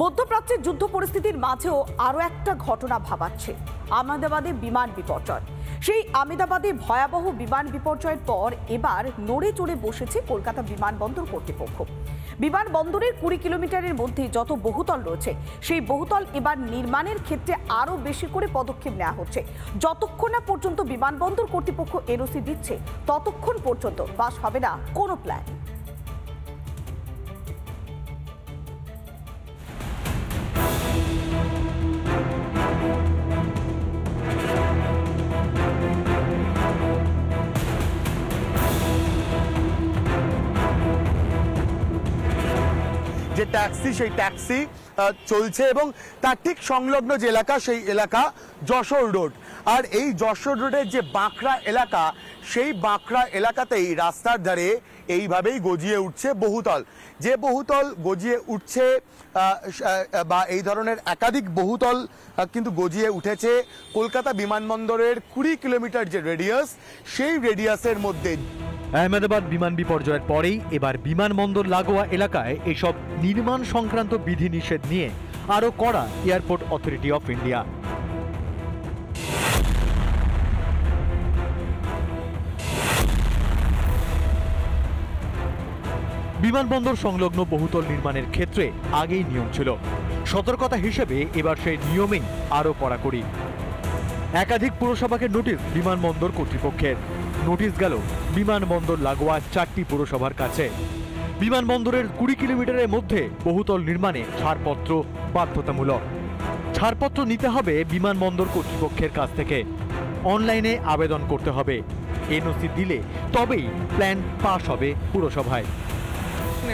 মধ্যপ্রাচ্যের যুদ্ধ পরিস্থিতির মাঝেও আরও একটা ঘটনা ভাবাচ্ছে, আহমেদাবাদে বিমান বিপর্যয়। সেই আহমেদাবাদে ভয়াবহ বিমান বিপর্যয়ের পর এবার নড়ে চড়ে বসেছে কলকাতা বিমানবন্দর কর্তৃপক্ষ। বিমানবন্দরের 20 কিলোমিটারের মধ্যে যত বহুতল রয়েছে সেই বহুতল এবার নির্মাণের ক্ষেত্রে আরও বেশি করে পদক্ষেপ নেওয়া হচ্ছে। যতক্ষণ না পর্যন্ত বিমানবন্দর কর্তৃপক্ষ এনওসি দিচ্ছে ততক্ষণ পর্যন্ত পাস হবে না কোনো প্ল্যান। যে ট্যাক্সি সেই ট্যাক্সি চলছে এবং তার ঠিক সংলগ্ন যে এলাকা সেই এলাকা যশোর রোড। আর এই যশোর রোডের যে বাঁকড়া এলাকা সেই বাঁকড়া এলাকাতেই রাস্তার ধারে এইভাবেই গজিয়ে উঠছে বহুতল। যে বহুতল গজিয়ে উঠছে বা এই ধরনের একাধিক বহুতল কিন্তু গজিয়ে উঠেছে কলকাতা বিমানবন্দরের 20 কিলোমিটার যে রেডিয়াস সেই রেডিয়াসের মধ্যে। আহমেদাবাদ বিমান বিপর্যয়ের পরেই এবার বিমানবন্দর লাগোয়া এলাকায় এসব নির্মাণ সংক্রান্ত বিধিনিষেধ নিয়ে আরও কড়া এয়ারপোর্ট অথরিটি অফ ইন্ডিয়া। বিমানবন্দর সংলগ্ন বহুতল নির্মাণের ক্ষেত্রে আগেই নিয়ম ছিল, সতর্কতা হিসেবে এবার সেই নিয়মেই আরও কড়াকড়ি। একাধিক পুরসভাকে নোটিশ বিমানবন্দর কর্তৃপক্ষের। নোটিশ গেল বিমানবন্দর লাগোয়া 4টি পুরসভার কাছে। বিমানবন্দরের 20 কিলোমিটারের মধ্যে বহুতল নির্মাণে ছাড়পত্র বাধ্যতামূলক। ছাড়পত্র নিতে হবে বিমানবন্দর কর্তৃপক্ষের কাছ থেকে, অনলাইনে আবেদন করতে হবে। এনওসি দিলে তবেই প্ল্যান পাস হবে পুরসভায়।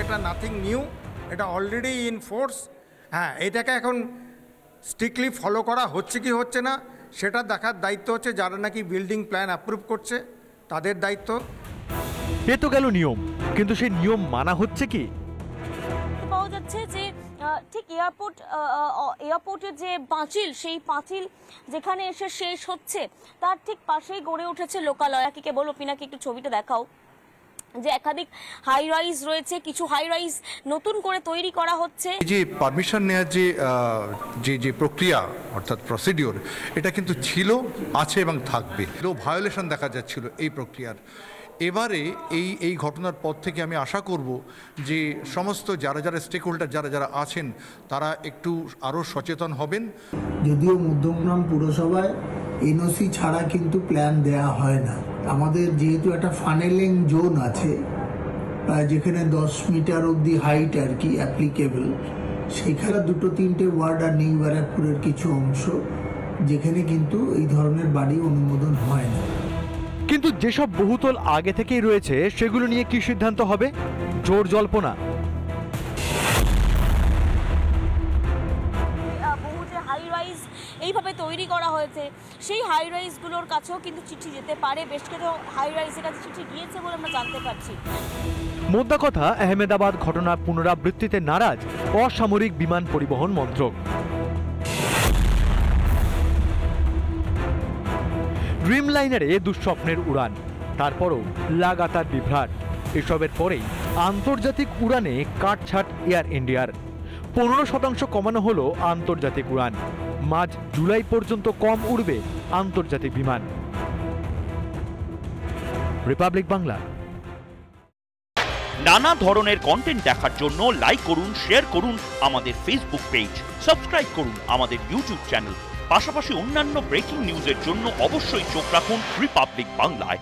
এটা নাথিং নিউ, এটা অলরেডি ইন ফোর্স। হ্যাঁ, এটাকে এখন স্ট্রিক্টলি ফলো করা হচ্ছে কি হচ্ছে না সেটা দেখার দায়িত্ব হচ্ছে যারা নাকি বিল্ডিং প্ল্যান অ্যাপ্রুভ করছে তাদের দায়িত্ব। এ তো গেল নিয়ম, কিন্তু সেই নিয়ম মানা হচ্ছে কি? পাওয়া যাচ্ছে যে ঠিক এয়ারপোর্টের যে পাঁচিল, সেই পাঁচিল যেখানে এসে শেষ হচ্ছে তার ঠিক পাশেই গড়ে উঠেছে লোকালয়। কি কেবল পিনাকে একটু ছবিটা দেখাও, যে একাধিক হাই রাইজ রয়েছে, কিছু হাই রাইজ নতুন করে তৈরি করা হচ্ছে। যে পারমিশন নেওয়ার যে প্রক্রিয়া অর্থাৎ প্রসিডিওর, এটা কিন্তু ছিল, আছে এবং থাকবে। ভায়োলেশন দেখা যাচ্ছিল এই প্রক্রিয়ার। এবারে এই ঘটনার পর থেকে আমি আশা করব যে সমস্ত যারা স্টেক হোল্ডার যারা আছেন তারা একটু আরও সচেতন হবেন। যদিও মধ্যমগ্রাম পুরসভায় এনওসি ছাড়া কিন্তু প্ল্যান দেয়া হয় না। আমাদের যেহেতু একটা ফানেলিং জোন আছে যেখানে 10 মিটার অবধি হাইট আর কি অ্যাপ্লিকেবল, সেখানে 2-3টে ওয়ার্ড আর নিউ ব্যারাকপুরের কিছু অংশ যেখানে কিন্তু এই ধরনের বাড়ি অনুমোদন হয় না। কিন্তু যেসব বহুতল আগে থেকেই রয়েছে সেগুলো নিয়ে কি সিদ্ধান্ত হবে? জোর জল্পনা। বহু যে হাই রাইজ এইভাবে তৈরি করা হয়েছে সেই হাই রাইজগুলোর কাছেও কিন্তু চিঠি যেতে পারে। বেশ কিছু হাই রাইজের কাছে চিঠি গিয়েছে বলে আমরা জানতে পারছি। মোদ্দা কথা, আহমেদাবাদ ঘটনার পুনরাবৃত্তিতে নারাজ অসামরিক বিমান পরিবহন মন্ত্রক। ড্রিমলাইনারে দুঃস্বপ্নের উড়ান, তারপরও লাগাতার বিভ্রাট। এসবের পরেই আন্তর্জাতিক উড়ানে কাটছাট এয়ার ইন্ডিয়ার। 15% কমানো হলো আন্তর্জাতিক উড়ান। মাঝ জুলাই পর্যন্ত কম উড়বে আন্তর্জাতিক বিমান। রিপাবলিক বাংলা। নানা ধরনের কন্টেন্ট দেখার জন্য লাইক করুন, শেয়ার করুন আমাদের ফেসবুক পেজ, সাবস্ক্রাইব করুন আমাদের ইউটিউব চ্যানেল। পাশাপাশি অন্যান্য ব্রেকিং নিউজের জন্য অবশ্যই চোখ রাখুন রিপাবলিক বাংলায়।